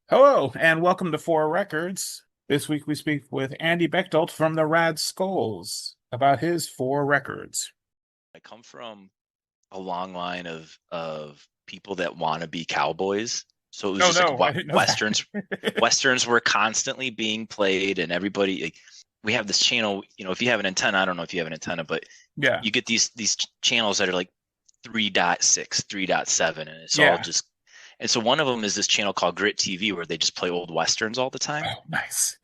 Hello, and welcome to Four Records. This week we speak with Andy Bechdolt from the Rad Skulls about his four records. I come from a long line of people that want to be cowboys. So it was Oh just like no, I didn't know westerns. that. Westerns were constantly being played, and everybody. Like, we have this channel. If you have an antenna, I don't know if you have an antenna, but Yeah, you get these channels that are like 3.6, 3.7, and it's all yeah. just. And so one of them is this channel called Grit TV, where they just play old westerns all the time. Oh, nice.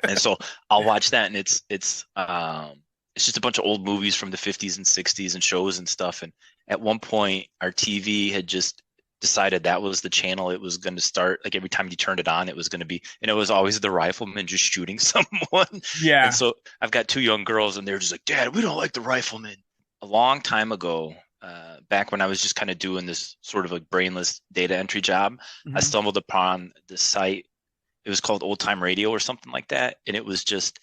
And so I'll watch that, and it's just a bunch of old movies from the 50s and 60s and shows and stuff. And at one point, our TV had just decided that was the channel it was going to start. Like every time you turned it on, it was going to be, and it was always the rifleman just shooting someone. And Yeah. so I've got two young girls, and they're just like, "Dad, we don't like the rifleman." A long time ago, back when I was just kind of doing this sort of like brainless data entry job, I Mhm. stumbled upon the site. It was called Old Time Radio or something like that, and it was just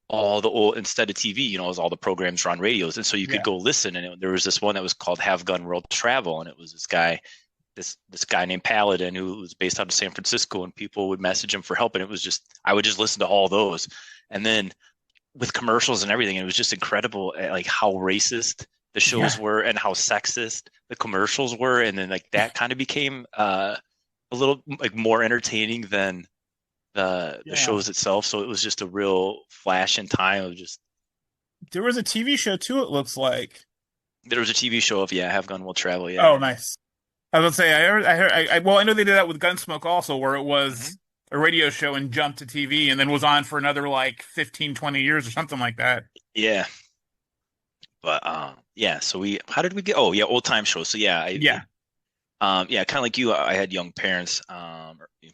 all the old, instead of TV, it was all the programs were on radios, and so you could Yeah. go listen. And there was this one that was called Have Gun World Travel, and it was this guy named Paladin who was based out of San Francisco, and people would message him for help, and it was just I would just listen to all those, and then with commercials and everything, it was just incredible like how racist the shows Yeah. were and how sexist the commercials were, and then like that kind of became a little like more entertaining than the Yeah. shows itself. So it was just a real flash in time of just There was a TV show too, it looks like. there was a TV show of Have Gun Will Travel, Oh, yeah. nice. I was gonna say, well, I know they did that with Gunsmoke also, where it Hmm. was a radio show and jumped to TV and then was on for another like 15, 20 years or something like that. Yeah, but yeah. So we how did we get? Oh yeah, old time shows. So yeah, Yeah. yeah, kind of like you. I had young parents,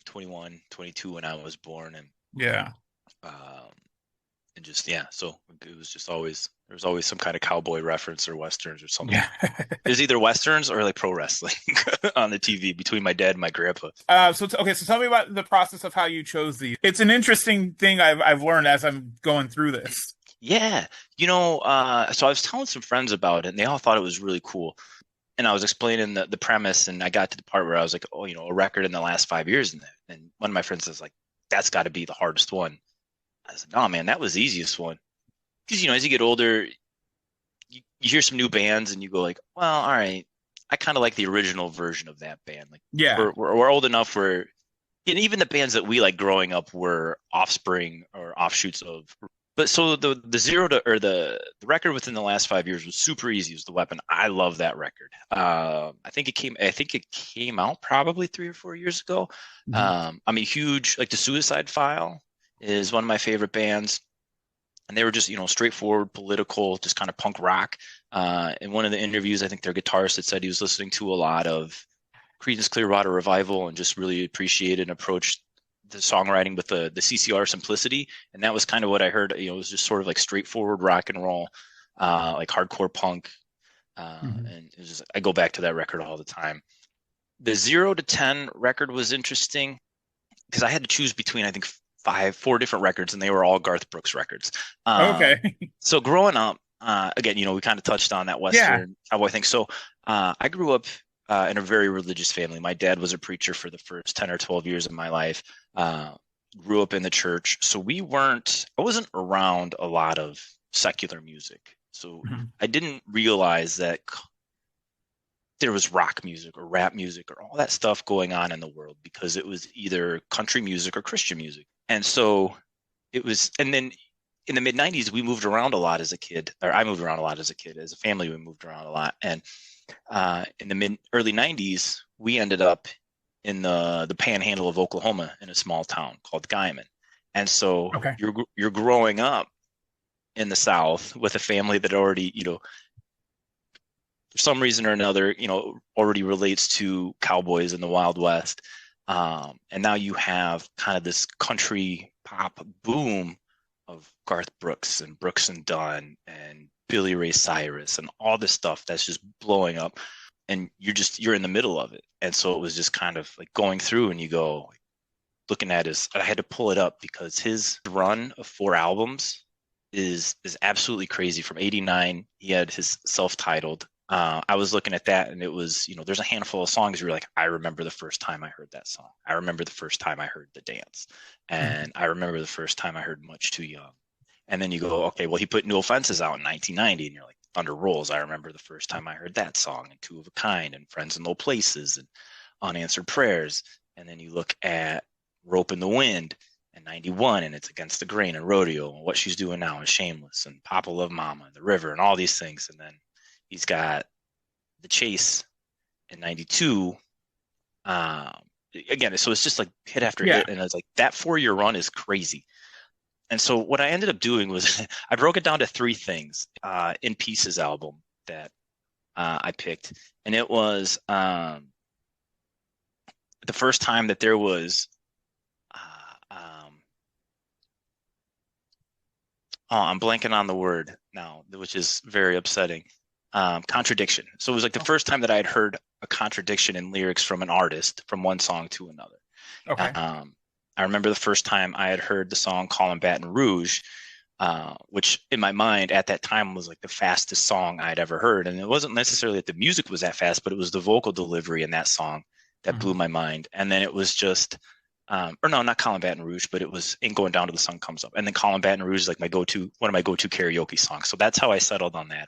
21, 22 when I was born, Yeah. um, and just yeah. So it was just always there was always some kind of cowboy reference or westerns or something. Yeah. It was either westerns or like pro wrestling on the TV between my dad and my grandpa. Okay, so tell me about the process of how you chose these. It's an interesting thing I've learned as I'm going through this. Yeah, so I was telling some friends about it, and they all thought it was really cool. And I was explaining the premise, and I got to the part where I was like, "Oh, a record in the last 5 years," and one of my friends was like, "That's got to be the hardest one." I was like, "No, man, that was the easiest one." Because as you get older, you hear some new bands, and you go like, "Well, all right, I kind of like the original version of that band." Like Yeah. we're old enough where, and even the bands that we like growing up were offspring or offshoots of. But so the zero to or the record within the last 5 years was super easy. It was The Weapon. I love that record. I think it came out probably 3 or 4 years ago. Mhm. I'm a huge like the Suicide File is one of my favorite bands, and they were just straightforward political, just kind of punk rock. In one of the interviews, I think their guitarist had said he was listening to a lot of Creedence Clearwater Revival and just really appreciated and approached the songwriting with the CCR simplicity. And that was kind of what I heard. It was just sort of like straightforward rock and roll, like hardcore punk. Mhm. And it was just, I go back to that record all the time. The 0 to 10 record was interesting because I had to choose between, I think, four different records, and they were all Garth Brooks records. Okay. So growing up, again, we kind of touched on that Yeah. Western cowboy thing. So I grew up in a very religious family. My dad was a preacher for the first 10 or 12 years of my life. Uh, Grew up in the church. So I wasn't around a lot of secular music. So Mhm. I didn't realize that there was rock music or rap music or all that stuff going on in the world because it was either country music or Christian music. And so and then in the mid 90s, we moved around a lot as a kid, or I moved around a lot as a kid. As a family, we moved around a lot. And in the mid early 90s, we ended up in the panhandle of Oklahoma in a small town called Guyman. And so Okay. you're growing up in the South with a family that already, for some reason or another, already relates to cowboys in the Wild West. And now you have kind of this country pop boom of Garth Brooks and Brooks and Dunn and Billy Ray Cyrus and all this stuff that's just blowing up. And you're in the middle of it. And so it was just kind of like going through and you go looking at I had to pull it up because his run of 4 albums is absolutely crazy. From '89, he had his self-titled I was looking at that, and it was, there's a handful of songs where you're like, I remember the first time I heard that song. I remember the first time I heard The Dance. Mhm. And I remember the first time I heard Much Too Young. And then you go, okay, well, he put New Offenses out in 1990, and you're like, Thunder Rolls. I remember the first time I heard that song, and Two of a Kind, and Friends in Low Places, and Unanswered Prayers. And then you look at Rope in the Wind and 91, and It's Against the Grain, and Rodeo, and What She's Doing Now, and Shameless, and Papa Love Mama, and The River, and all these things. And then he's got The Chase in 92. Again, so it's just like hit after Yeah. hit. And it's like that 4-year run is crazy. And so what I ended up doing was I broke it down to 3 things in Pieces album that I picked. And it was the first time that there was I'm blanking on the word now, which is very upsetting. Contradiction. So it was like the first time that I had heard a contradiction in lyrics from an artist from one song to another. Okay. I remember the first time I had heard the song Callin' Baton Rouge, which in my mind at that time was like the fastest song I'd ever heard. And it wasn't necessarily that the music was that fast, but it was the vocal delivery in that song that blew my mind. And then it was just, or no, not Callin' Baton Rouge, but it was Ain't Going Down Till the Sun Comes Up. And then Callin' Baton Rouge is like one of my go-to karaoke songs. So that's how I settled on that.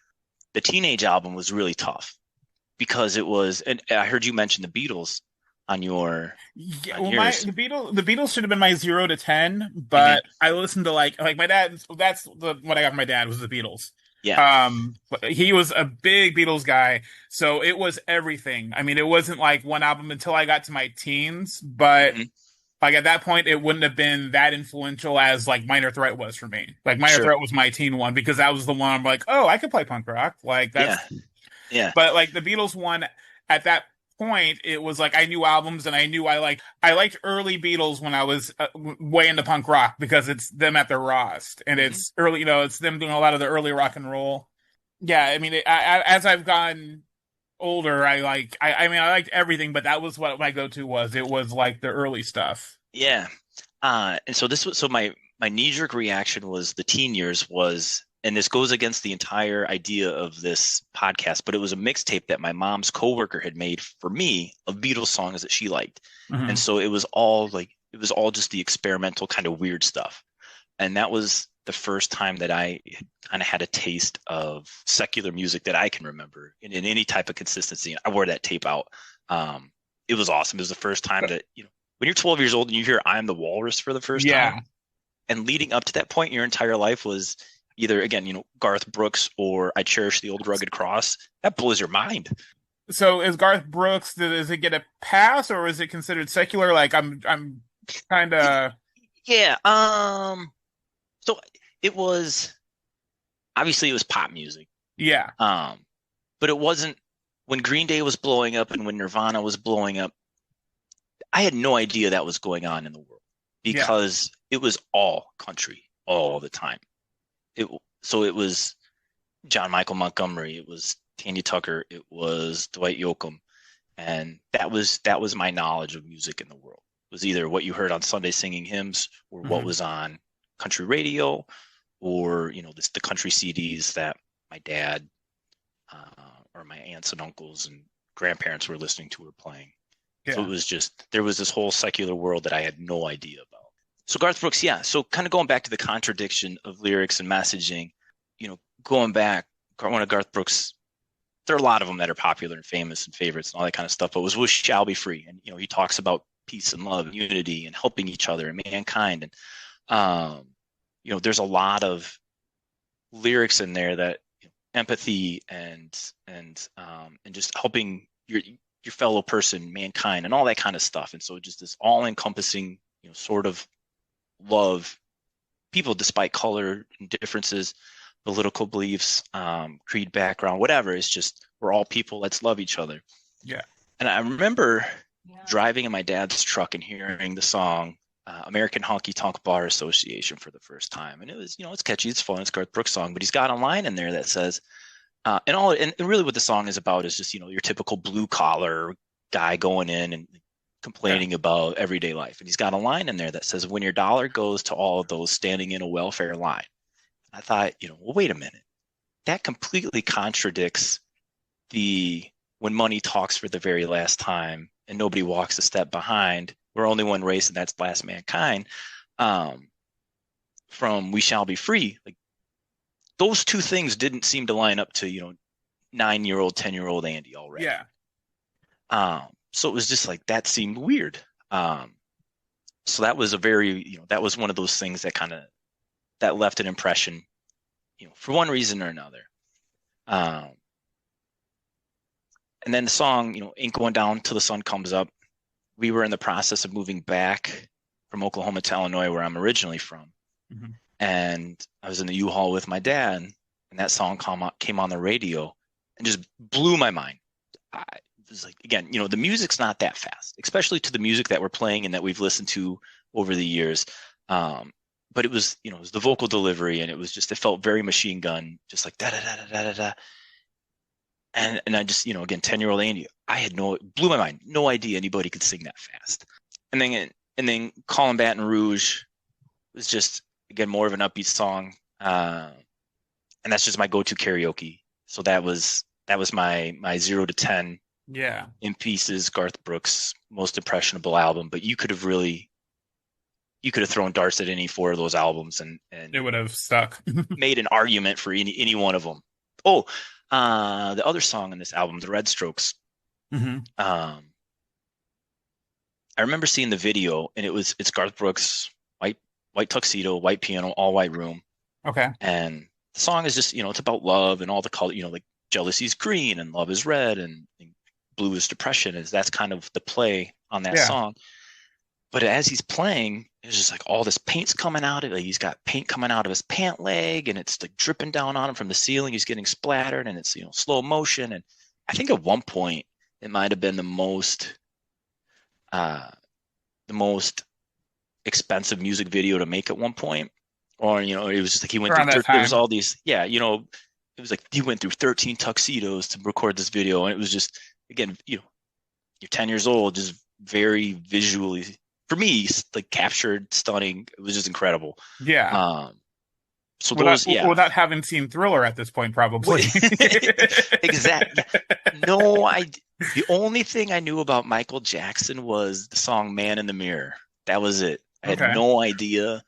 The Teenage album was really tough because it was, and I heard you mention the Beatles on your Yeah, on well, yours. the Beatles should have been my 0 to 10, Hmm. but I listened to like my dad. That's what I got from my dad was the Beatles. Yeah. But he was a big Beatles guy, so it was everything. I mean, it wasn't like one album until I got to my teens, but Hmm. like at that point, it wouldn't have been that influential as like Minor Threat was for me. Like Minor Sure. Threat was my teen one because that was the one I'm like, oh, I could play punk rock. Like Yeah. that's Yeah. But like the Beatles one at that point, it was like I knew albums and I liked early Beatles when I was way into punk rock because it's them at their rawest and Hmm. it's early, it's them doing a lot of the early rock and roll. Yeah, I mean, as I've gotten older, I mean, I liked everything, but that was what my go-to was. It was like the early stuff. Yeah. And so this was so my knee-jerk reaction was the teen years was, and this goes against the entire idea of this podcast, but it was a mixtape that my mom's coworker had made for me of Beatles songs that she liked. And Hmm. so it was all just the experimental kind of weird stuff. And that was the first time that I kind of had a taste of secular music that I can remember in any type of consistency. I wore that tape out. It was awesome. It was the first time that, when you're 12 years old and you hear I'm the Walrus for the first time, Yeah. and leading up to that point, your entire life was either, again, Garth Brooks or I Cherish the Old Rugged Cross. That blows your mind. So is Garth Brooks, does it get a pass or is it considered secular? Like I'm kind of Yeah. So it was obviously it was pop music. yeah. But it wasn't when Green Day was blowing up and when Nirvana was blowing up. I had no idea that was going on in the world Yeah. because it was all country all the time. So it was John Michael Montgomery, it was Tanya Tucker, it was Dwight Yoakam, and that was my knowledge of music in the world. It was either what you heard on Sunday singing hymns or what Hmm. was on country radio, or the country CDs that my dad or my aunts and uncles and grandparents were listening to or playing. So it Yeah. was just there was this whole secular world that I had no idea about. So Garth Brooks, yeah. So kind of going back to the contradiction of lyrics and messaging, going back, one of Garth Brooks, there are a lot of them that are popular and famous and favorites and all that kind of stuff. But was shall be free, and he talks about peace and love, and unity, and helping each other and mankind, and there's a lot of lyrics in there that empathy and just helping your fellow person, mankind, and all that kind of stuff. And so just this all-encompassing, sort of love people despite color and differences, political beliefs, creed, background, whatever. It's just we're all people. Let's love each other. Yeah. And I remember driving in my dad's truck and hearing the song American Honky Tonk Bar Association for the first time. And it was, it's catchy, it's fun, it's Garth Brooks song, but he's got a line in there that says, and really what the song is about is just, your typical blue collar guy going in and Yeah. complaining about everyday life. And he's got a line in there that says, when your dollar goes to all of those standing in a welfare line. I thought, well, wait a minute. That completely contradicts the when money talks for the very last time and nobody walks a step behind, we're only one race and that's last mankind. Um, from We Shall Be Free, like those two things didn't seem to line up to, 9-year-old, 10-year-old Andy already. Yeah. So it was just like that seemed weird. So that was a very, that was one of those things that that left an impression, for one reason or another. And then the song, Ain't Going Down Till the Sun Comes Up. We were in the process of moving back from Oklahoma to Illinois, where I'm originally from. Mm-hmm. And I was in the U-Haul with my dad, and that song came on the radio and just blew my mind. It was like, again, the music's not that fast, especially to the music that we're playing and that we've listened to over the years. But it was, it was the vocal delivery, and it felt very Machine Gun, just like da da da da da da. And I just, again, 10-year-old Andy, blew my mind. No idea anybody could sing that fast. And then Callin' Baton Rouge was just, again, more of an upbeat song. And that's just my go-to karaoke. So that was my 0 to 10 In Pieces, Garth Brooks' most impressionable album. But you could have thrown darts at any 4 of those albums and it would have stuck. Made an argument for any one of them. Oh, the other song on this album, the Red Strokes. Mm-hmm. I remember seeing the video, and it's Garth Brooks, white tuxedo, white piano, all white room. Okay. And the song is just, it's about love and all the color, like jealousy's green and love is red and blue is depression. That's kind of the play on that song. But as he's playing, it's just like all this paint's coming out of it. Like he's got paint coming out of his pant leg, and it's like dripping down on him from the ceiling. He's getting splattered, and it's slow motion. And I think at one point it might have been the most expensive music video to make at one point. Or it was just like he went through. There was all these, it was like he went through 13 tuxedos to record this video, and it was just, again, you're 10 years old, just very visually, for me, like captured, stunning. It was just incredible. Yeah. So without having seen Thriller at this point, probably. Exactly. No, the only thing I knew about Michael Jackson was the song "Man in the Mirror." That was it. I had no idea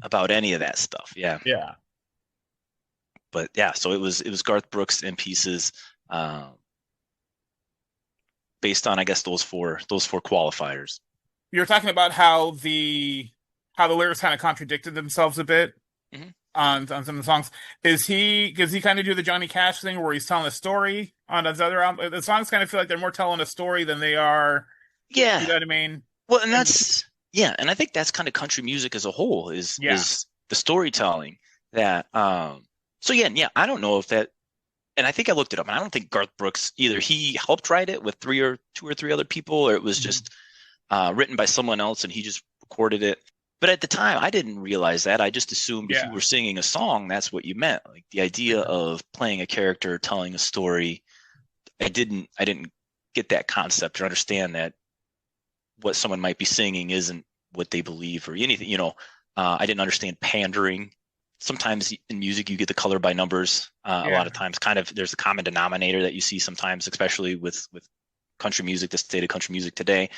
about any of that stuff. Yeah. Yeah. But yeah, so it was Garth Brooks In Pieces, based on, I guess, those four qualifiers. You're talking about how the lyrics kind of contradicted themselves a bit on some of the songs. Does he kind of do the Johnny Cash thing where he's telling a story on his other album? The songs kind of feel like they're more telling a story than they are. Yeah. You know what I mean? Well, and that's, and I think that's kind of country music as a whole is the storytelling that, so I don't know if that, and I think I looked it up, and I don't think Garth Brooks, either he helped write it with 2 or 3 other people, or it was just written by someone else and he just recorded it. But at the time, I didn't realize that. I just assumed if you were singing a song, that's what you meant. Like the idea of playing a character, telling a story. I didn't get that concept or understand that what someone might be singing isn't what they believe or anything. I didn't understand pandering. Sometimes in music, you get the color by numbers. A lot of times, kind of, there's a common denominator that you see sometimes, especially with country music, the state of country music today.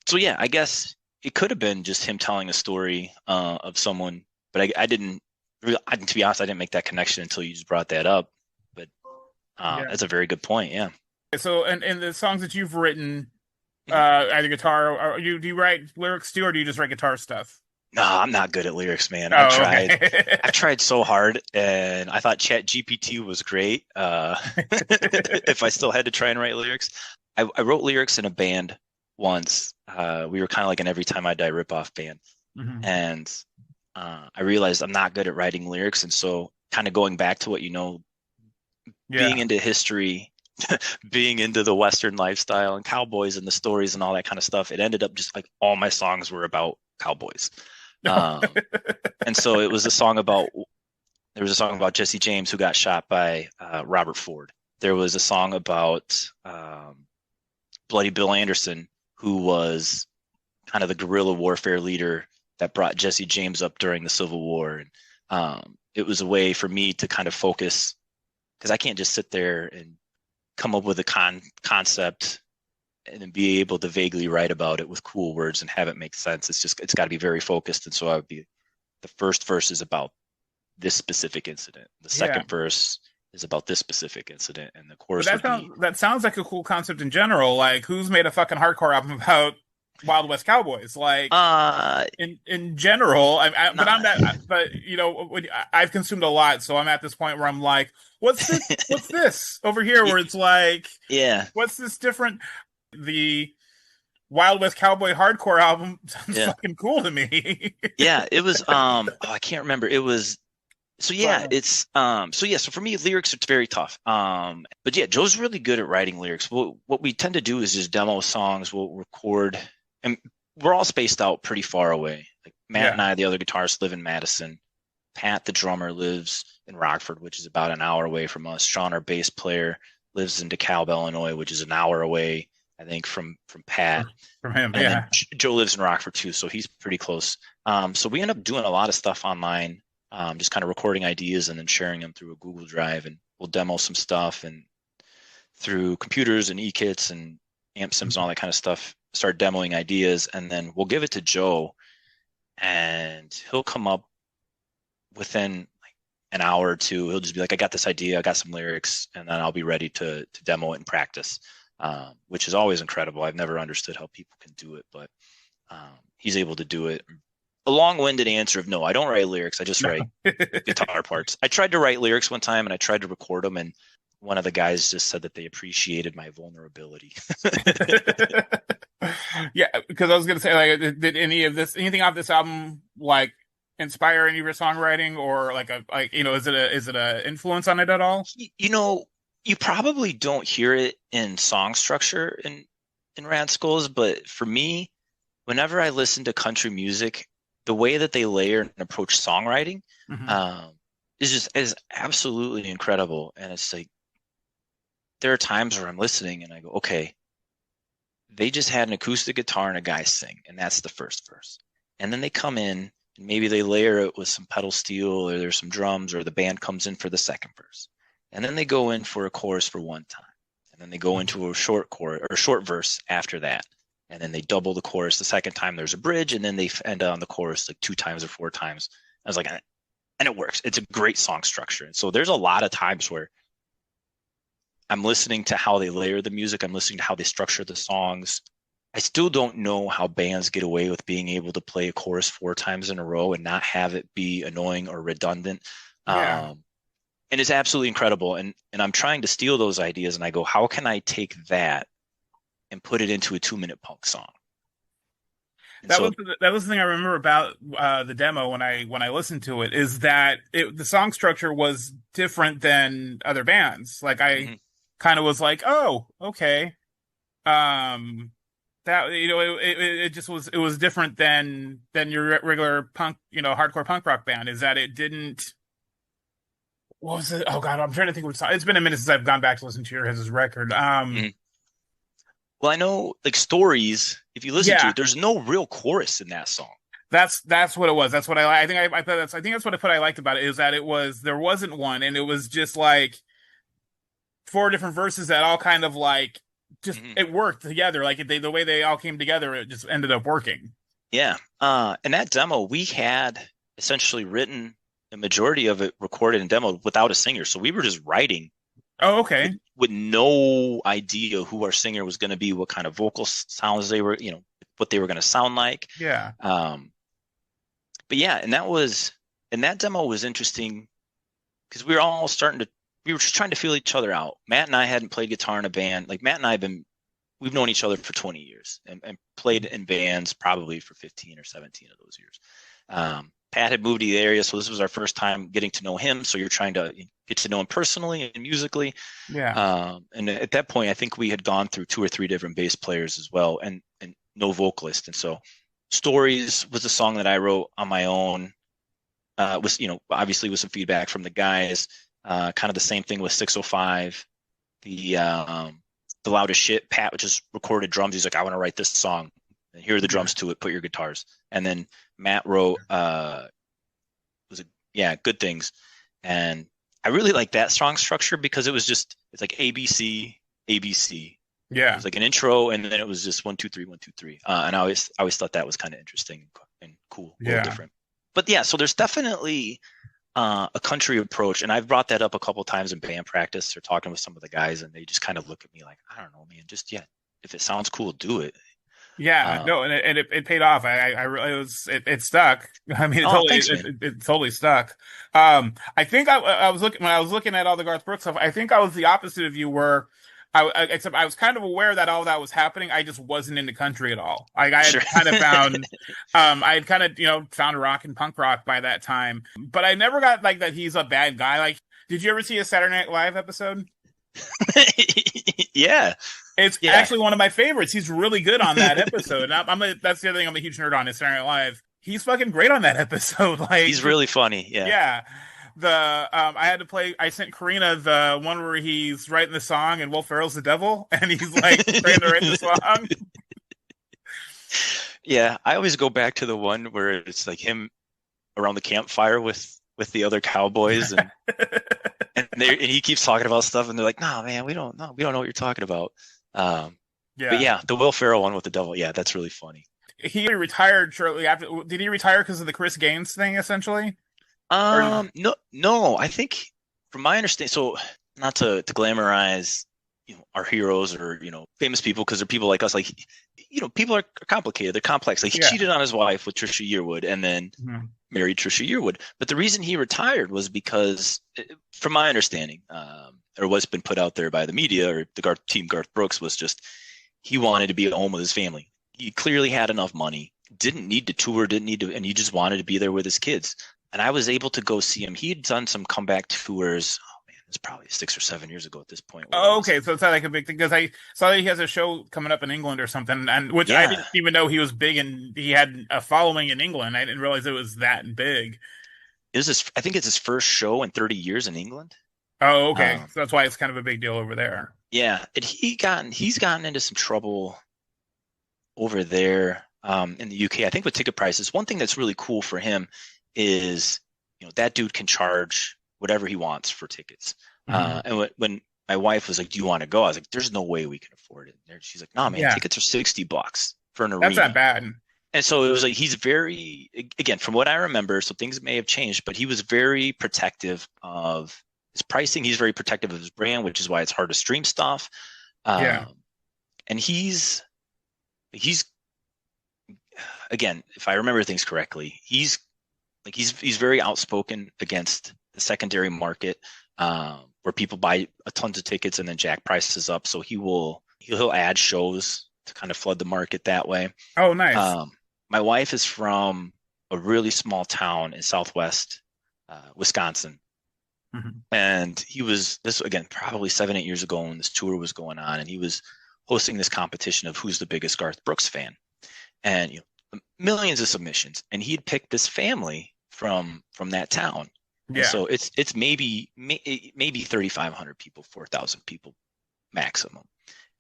So I guess it could have been just him telling a story of someone, but I didn't. To be honest, I didn't make that connection until you just brought that up. But that's a very good point. Yeah. So, and the songs that you've written, either guitar, or do you write lyrics too, or do you just write guitar stuff? No, I'm not good at lyrics, man. Oh, I've tried. okay. I've tried so hard, and I thought ChatGPT was great. If I still had to try and write lyrics, I wrote lyrics in a band once. We were kind of like an Every Time I Die ripoff band, and I realized I'm not good at writing lyrics, and so kind of going back to what being into history, being into the Western lifestyle and cowboys and the stories and all that kind of stuff, it ended up just like all my songs were about cowboys. And so there was a song about Jesse James who got shot by Robert Ford. There was a song about Bloody Bill Anderson, who was kind of the guerrilla warfare leader that brought Jesse James up during the Civil War. And it was a way for me to kind of focus, because I can't just sit there and come up with a concept and then be able to vaguely write about it with cool words and have it make sense. It's got to be very focused. And so the first verse is about this specific incident. The second verse is about this specific incident, and the chorus that sounds like a cool concept in general. Like, who's made a fucking hardcore album about Wild West Cowboys? Like, in general, but I've consumed a lot, so I'm at this point where I'm like, what's this? What's this over here? Where it's like, what's this different? The Wild West Cowboy hardcore album sounds fucking cool to me. It was I can't remember. It was so for me, lyrics it's very tough. But yeah, Joe's really good at writing lyrics. What we tend to do is just demo songs. We'll record, and we're all spaced out pretty far away. Like Matt and I, the other guitarist, live in Madison. Pat, the drummer, lives in Rockford, which is about an hour away from us. Sean, our bass player, lives in DeKalb, Illinois, which is an hour away, I think, from Pat. From him, and then Joe lives in Rockford too, so he's pretty close. So we end up doing a lot of stuff online, just kind of recording ideas and then sharing them through a Google Drive, and we'll demo some stuff and through computers and e-kits and amp sims and all that kind of stuff, start demoing ideas, and then we'll give it to Joe, and he'll come up within like an hour or two. He'll just be like, I got this idea, I got some lyrics, and then I'll be ready to demo it and practice. Which is always incredible. I've never understood how people can do it, but he's able to do it. A long-winded answer of no, I don't write lyrics. I just write guitar parts. I tried to write lyrics one time and I tried to record them, and one of the guys just said that they appreciated my vulnerability. Yeah, because I was going to say, like, did anything off this album, like, inspire any of your songwriting, or is it a influence on it at all? You probably don't hear it in song structure in Rad Skulls, but for me, whenever I listen to country music, the way that they layer and approach songwriting is absolutely incredible. And it's like, there are times where I'm listening and I go, okay, they just had an acoustic guitar and a guy sing, and that's the first verse. And then they come in and maybe they layer it with some pedal steel, or there's some drums, or the band comes in for the second verse. And then they go in for a chorus for one time. And then they go into a short chorus or a short verse after that. And then they double the chorus the second time. There's a bridge, and then they end on the chorus like 2 times or 4 times. I was like, and it works. It's a great song structure. And so there's a lot of times where I'm listening to how they layer the music. I'm listening to how they structure the songs. I still don't know how bands get away with being able to play a chorus 4 times in a row and not have it be annoying or redundant. Yeah. And it's absolutely incredible. And I'm trying to steal those ideas, and I go, how can I take that and put it into a 2-minute punk song? That was the thing I remember about the demo when I listened to it, is that the song structure was different than other bands. Like, I kind of was like, oh, okay. That, it was different than your regular punk, hardcore punk rock band, is that it didn't. What was it? Oh God, I'm trying to think of it's been a minute since I've gone back to listen to your guys' record. Well, I know, like, Stories, if you listen to it, there's no real chorus in that song. That's what it was. That's what I think that's what I liked about it, is that there wasn't one, and it was just like 4 different verses that all kind of like just it worked together. Like, the way they all came together, it just ended up working. Yeah. And that demo, we had essentially written the majority of it recorded and demoed without a singer. So we were just writing. Oh, okay. With no idea who our singer was going to be, what kind of vocal sounds they were, what they were going to sound like. Yeah. But yeah, and that demo was interesting because we were just trying to feel each other out. Matt and I hadn't played guitar in a band. Like, Matt and I we've known each other for 20 years and played in bands probably for 15 or 17 of those years. Pat had moved to the area, so this was our first time getting to know him. So you're trying to get to know him personally and musically. Yeah. And at that point, I think we had gone through 2 or 3 different bass players as well, and no vocalist. And so Stories was a song that I wrote on my own. Was obviously with some feedback from the guys. Kind of the same thing with 605. The Loudest Shit. Pat just recorded drums. He's like, I want to write this song. And here are the drums to it. Put your guitars. And then Matt wrote Good Things. And I really like that song structure because it's like ABC, ABC. It Yeah. was like an intro, and then it was just 1, 2, 3, 1, 2, 3. And I always thought that was kind of interesting and cool, a little Yeah. different. But yeah, so there's definitely a country approach, and I've brought that up a couple of times in band practice or talking with some of the guys, and they just kind of look at me like, I don't know, man, just yeah, if it sounds cool, do it. Yeah, Uh, no, and it paid off. I really it stuck. I mean, oh, thanks, man. it totally stuck. I think I was looking when I was looking at all the Garth Brooks stuff. I think I was the opposite of you, where except I was kind of aware that all that was happening. I just wasn't into country at all. I had Sure. kind of found, I had kind of found rock and punk rock by that time, but I never got like that he's a bad guy. Like, did you ever see a Saturday Night Live episode? Yeah. It's Yeah. actually one of my favorites. He's really good on that episode. That's the other thing I'm a huge nerd on is Saturday Night Live. He's fucking great on that episode. Like He's really funny. Yeah. yeah. I sent Karina the one where he's writing the song and Will Ferrell's the devil and he's like trying to write the song. Yeah, I always go back to the one where it's like him around the campfire with the other cowboys and and he keeps talking about stuff and they're like, "No, man, we don't know what you're talking about." But yeah, the Will Ferrell one with the devil, yeah, that's really funny. He retired shortly after. Did he retire because of the Chris Gaines thing, essentially? No, I think from my understanding, so not to glamorize, our heroes or famous people, because they're people like us. Like, people are complicated, they're complex. Like he cheated on his wife with Trisha Yearwood, and then married Trisha Yearwood. But the reason he retired was because, from my understanding, or what's been put out there by the media or the Garth Brooks, was just he wanted to be at home with his family. He clearly had enough money, didn't need to tour, and he just wanted to be there with his kids. And I was able to go see him. He had done some comeback tours. Oh man, it's probably 6 or 7 years ago at this point. Oh, okay. So it's not like a big thing because I saw that he has a show coming up in England or something, and which I didn't even know he was big and he had a following in England. I didn't realize it was that big. I think it's his first show in 30 years in England. Oh, okay. So that's why it's kind of a big deal over there. Yeah, and he's gotten into some trouble over there in the UK. I think with ticket prices. One thing that's really cool for him is, that dude can charge whatever he wants for tickets. And when my wife was like, "Do you want to go?" I was like, "There's no way we can afford it." And she's like, "No, man, tickets are $60 for an arena." That's not bad. And so it was like he's very, again, from what I remember, so things may have changed, but he was very protective of his pricing. He's very protective of his brand, which is why it's hard to stream stuff. And he's again, if I remember things correctly, he's very outspoken against the secondary market, where people buy a tons of tickets and then jack prices up. So he'll add shows to kind of flood the market that way. Oh, nice. My wife is from a really small town in Southwest Wisconsin. And he was, this again, probably 7-8 years ago when this tour was going on, and he was hosting this competition of who's the biggest Garth Brooks fan. And millions of submissions, and he'd picked this family from that town. Yeah. And so it's maybe 3,500 people, 4,000 people maximum.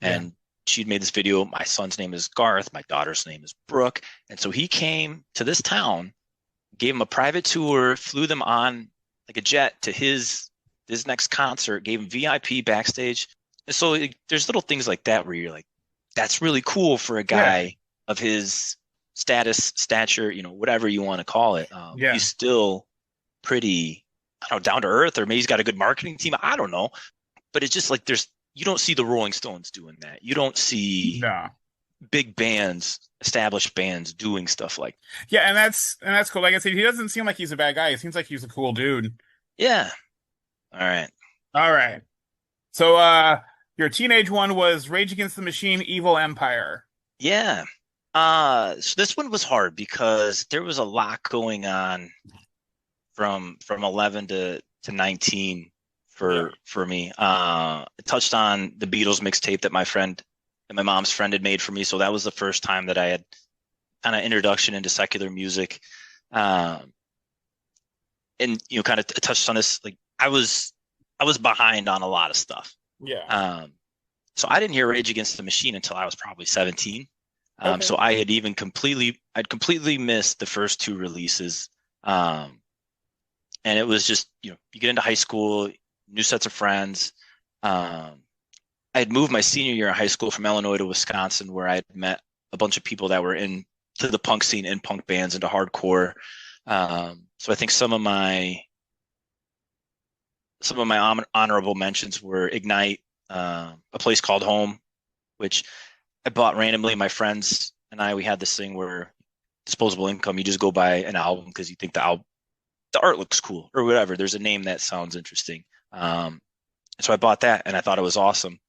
And she'd made this video. My son's name is Garth. My daughter's name is Brooke. And so he came to this town, gave him a private tour, flew them on like a jet to his next concert, gave him VIP backstage. And so there's little things like that where you're like, that's really cool for a guy of his stature, whatever you want to call it. He's still pretty, I don't know, down to earth, or maybe he's got a good marketing team. I don't know. But it's just like you don't see the Rolling Stones doing that. You don't see big bands, established bands doing stuff like that. Yeah, and that's cool. Like I said, he doesn't seem like he's a bad guy. He seems like he's a cool dude. Yeah. All right. So your teenage one was Rage Against the Machine, Evil Empire. Yeah. So this one was hard because there was a lot going on from 11 to 19 for me. It touched on the Beatles mixtape that my mom's friend had made for me. So that was the first time that I had kind of introduction into secular music. And kind of touched on this, like I was behind on a lot of stuff. Yeah. So I didn't hear Rage Against the Machine until I was probably 17. Okay. So I had completely missed the first two releases. And it was just, you get into high school, new sets of friends. And I had moved my senior year in high school from Illinois to Wisconsin, where I had met a bunch of people that were into the punk scene, in punk bands, into hardcore. So I think some of my honorable mentions were Ignite, A Place Called Home, which I bought randomly. My friends and we had this thing where disposable income, you just go buy an album because you think the art looks cool or whatever. There's a name that sounds interesting. So I bought that and I thought it was awesome.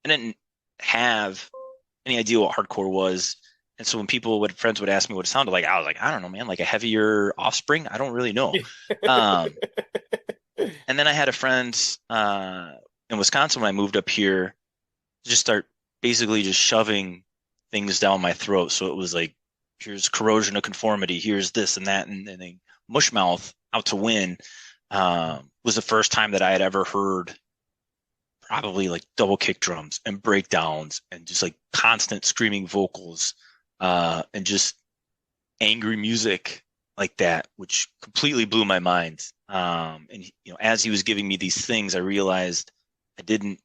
I didn't have any idea what hardcore was. And so when friends would ask me what it sounded like, I was like, I don't know, man, like a heavier Offspring. I don't really know. Um, and then I had a friend in Wisconsin when I moved up here just start basically just shoving things down my throat. So it was like, here's Corrosion of Conformity, here's this and that, and then Mushmouth, Out to Win, was the first time that I had ever heard probably like double kick drums and breakdowns and just like constant screaming vocals and just angry music like that, which completely blew my mind. And as he was giving me these things, I realized I didn't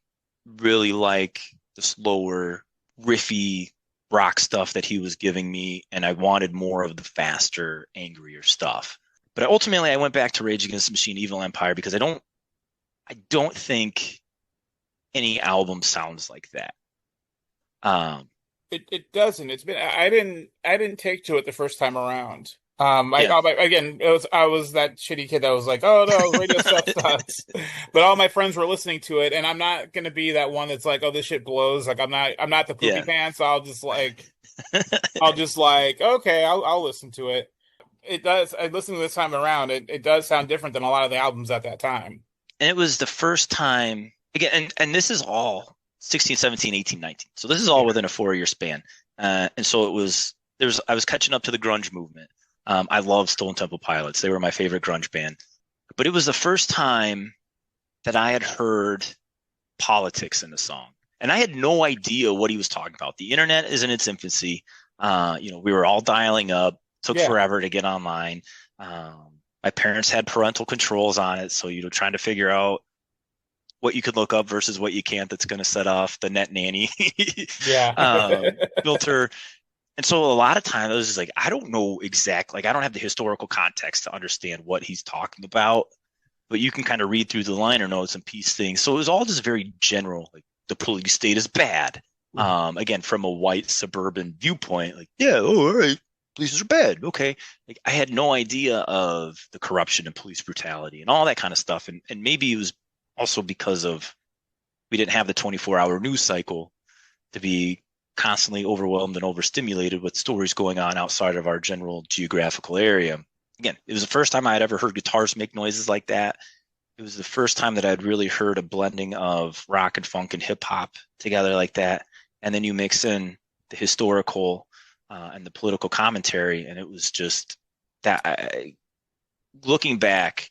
really like the slower, riffy rock stuff that he was giving me, and I wanted more of the faster, angrier stuff. But ultimately, I went back to Rage Against the Machine, Evil Empire, because I don't think any album sounds like that. It doesn't. It's been I didn't take to it the first time around. Yeah. Again, I was that shitty kid that was like, oh no, radio stuff sucks. But all my friends were listening to it, and I'm not gonna be that one that's like, oh, this shit blows. Like I'm not the poopy Yeah. pants. So I'll just like, okay, I'll listen to it. It does. I listened to this time around. It does sound different than a lot of the albums at that time. And it was the first time, again, and this is all 16, 17, 18, 19. So this is all within a 4-year span. And so I was catching up to the grunge movement. I love Stone Temple Pilots. They were my favorite grunge band. But it was the first time that I had heard politics in a song. And I had no idea what he was talking about. The internet is in its infancy. We were all dialing up, took forever to get online. My parents had parental controls on it. So, trying to figure out what you could look up versus what you can't, that's going to set off the net nanny filter. And so a lot of times I was just like, I don't know exactly, like I don't have the historical context to understand what he's talking about, but you can kind of read through the liner notes and piece things. So it was all just very general, like the police state is bad. Again, from a white suburban viewpoint, like, all right, police are bad. Okay. Like I had no idea of the corruption and police brutality and all that kind of stuff. And maybe it was also because we didn't have the 24-hour news cycle to be constantly overwhelmed and overstimulated with stories going on outside of our general geographical area. Again, it was the first time I had ever heard guitars make noises like that. It was the first time that I'd really heard a blending of rock and funk and hip hop together like that. And then you mix in the historical and the political commentary, and it was just that. Looking back,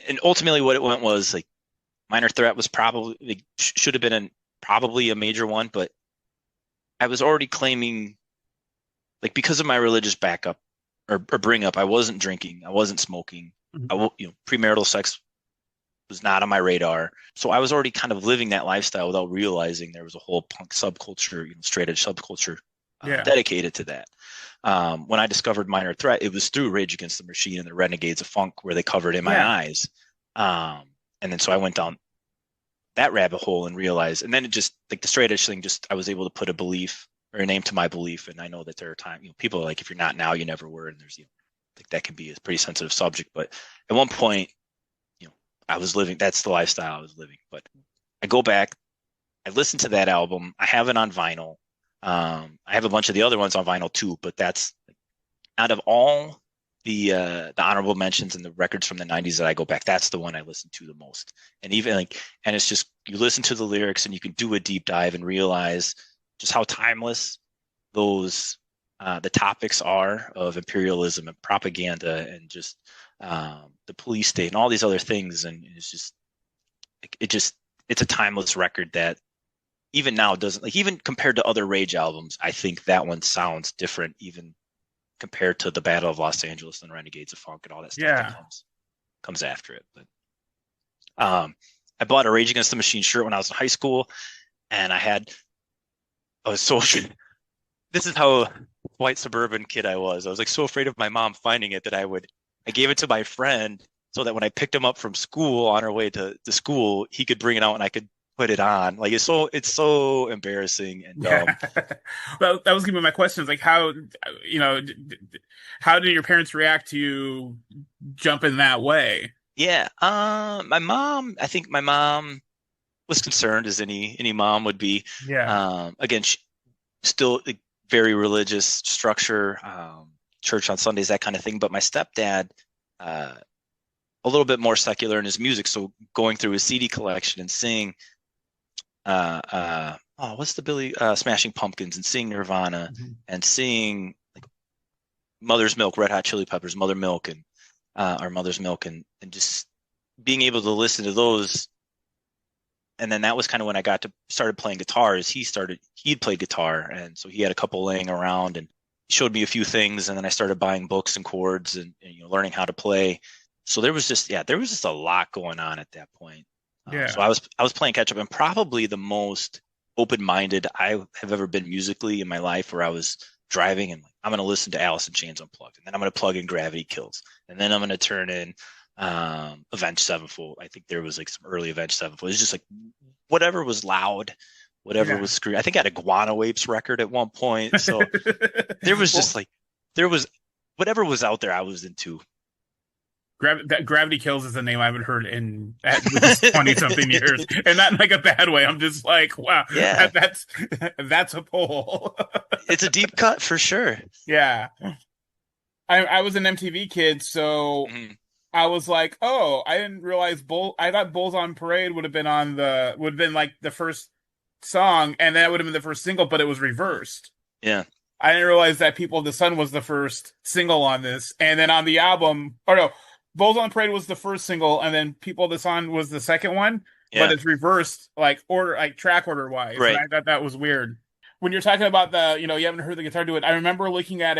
and ultimately what it went was like Minor Threat was probably should have been probably a major one, but I was already claiming, like, because of my religious backup or bring up, I wasn't drinking, I wasn't smoking, premarital sex was not on my radar. So I was already kind of living that lifestyle without realizing there was a whole punk subculture, straight edge subculture dedicated to that. When I discovered Minor Threat, it was through Rage Against the Machine and the Renegades of Funk, where they covered In My Eyes. And then so I went down that rabbit hole and realized, and then it just, like the straight edge thing, just I was able to put a belief or a name to my belief. And I know that there are times, people are like, if you're not now, you never were. And there's, like that can be a pretty sensitive subject. But at one point, I was living, that's the lifestyle I was living. But I go back, I listen to that album. I have it on vinyl. I have a bunch of the other ones on vinyl too, but that's out of all the honorable mentions and the records from the 90s that I go back, that's the one I listen to the most. And even and it's just, you listen to the lyrics and you can do a deep dive and realize just how timeless those the topics are of imperialism and propaganda and just the police state and all these other things. And it's a timeless record that even now doesn't, like, even compared to other Rage albums, I think that one sounds different even compared to the Battle of Los Angeles and Renegades of Funk and all that stuff that comes after it. But I bought a Rage Against the Machine shirt when I was in high school, and I was so this is how white suburban kid I was. I was like so afraid of my mom finding it that I gave it to my friend so that when I picked him up from school on our way to school, he could bring it out and I could put it on. Like it's so embarrassing and Yeah. dumb. Well, that was gonna be my question. Is like how, you know, how did your parents react to you jumping that way? Yeah. I think my mom was concerned as any mom would be. Yeah. Again, still like, very religious structure, church on Sundays, that kind of thing. But my stepdad, uh, a little bit more secular in his music. So going through his CD collection and seeing, what's the Billy, Smashing Pumpkins and seeing Nirvana Mhm. and seeing like Mother's Milk, Red Hot Chili Peppers, Mother Milk and or Mother's Milk and just being able to listen to those. And then that was kind of when I started playing guitars. He'd played guitar. And so he had a couple laying around and showed me a few things. And then I started buying books and chords and learning how to play. So there was just a lot going on at that point. So Yeah. I was playing catch up and probably the most open-minded I have ever been musically in my life where I was driving and like, I'm going to listen to Alice in Chains Unplugged. And then I'm going to plug in Gravity Kills. And then I'm going to turn in Avenged Sevenfold. I think there was like some early Avenged Sevenfold. It's just like whatever was loud, whatever Yeah. was screaming. I think I had a Guano Apes record at one point. So there was Well, just like there was whatever was out there I was into. Gravity Kills is a name I haven't heard in at least 20 something years, and not in like a bad way. I'm just like, wow, Yeah, that's a pull. it's a deep cut for sure. Yeah. I was an MTV kid, so Mhm. I was like, oh, I didn't realize I thought Bulls on Parade would have been like the first song, and that would have been the first single, but it was reversed. Yeah. I didn't realize that People of the Sun was the first single on this, and then on the album, or no, Bulls on Parade was the first single, and then People of the Sun was the second one, but Yeah. it's reversed like track order wise, and Right. I thought that was weird. When you're talking about you haven't heard the guitar do it, I remember looking at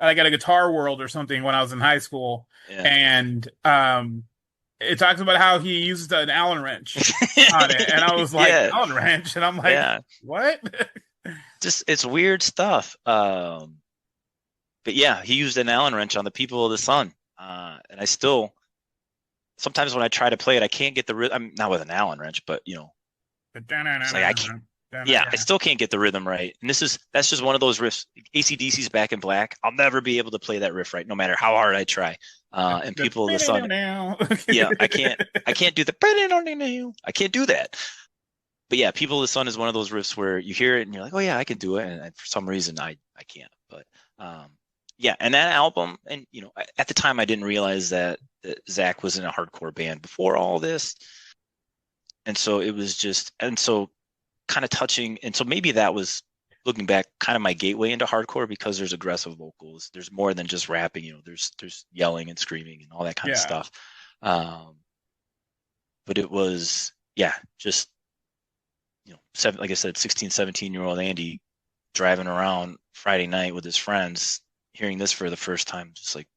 like at a Guitar World or something when I was in high school, Yeah. and it talks about how he used an Allen wrench on it, and I was like, Yeah. Allen wrench, and I'm like, Yeah. what? Just it's weird stuff. But yeah, he used an Allen wrench on the People of the Sun. And I still sometimes when I try to play it, I can't get the rhythm. I'm not with an Allen wrench, but it's like I can't. Yeah, I still can't get the rhythm right. And that's just one of those riffs. AC/DC's Back in Black. I'll never be able to play that riff right, no matter how hard I try. And People of the Sun. Yeah, I can't do the. I can't do that. But yeah, People of the Sun is one of those riffs where you hear it and you're like, oh yeah, I can do it. And for some reason, I can't. But yeah, and that album, and at the time, I didn't realize that Zach was in a hardcore band before all this, and so it was just, and so kind of touching, and so maybe that was looking back, kind of my gateway into hardcore because there's aggressive vocals, there's more than just rapping, there's yelling and screaming and all that kind of stuff. But it was, yeah, just like I said, 16, 17-year-old Andy driving around Friday night with his friends, hearing this for the first time, just like,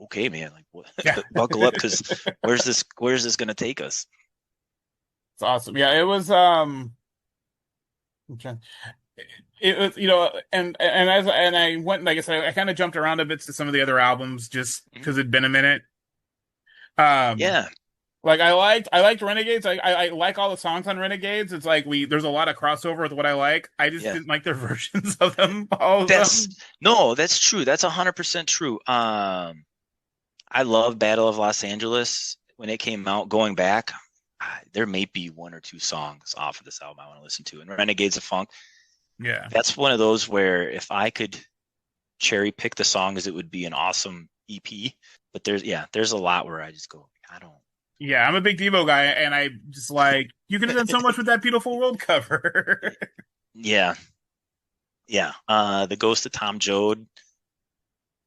okay, man, like, what? Yeah. Buckle up, because where's this going to take us? It's awesome. Yeah, it was it was and I went, like I said, I kind of jumped around a bit to some of the other albums just because it'd been a minute. Yeah. Like I liked Renegades. I like all the songs on Renegades. It's like there's a lot of crossover with what I like. I just didn't like their versions of them. All of them. No, that's true. That's 100% true. I love Battle of Los Angeles when it came out. Going back, there may be one or two songs off of this album I want to listen to. And Renegades of Funk. Yeah, that's one of those where if I could cherry pick the songs, it would be an awesome EP. But there's a lot where I just go, I don't. Yeah, I'm a big Devo guy, and I just like, you could have done so much with that Beautiful World cover. Yeah. The Ghost of Tom Joad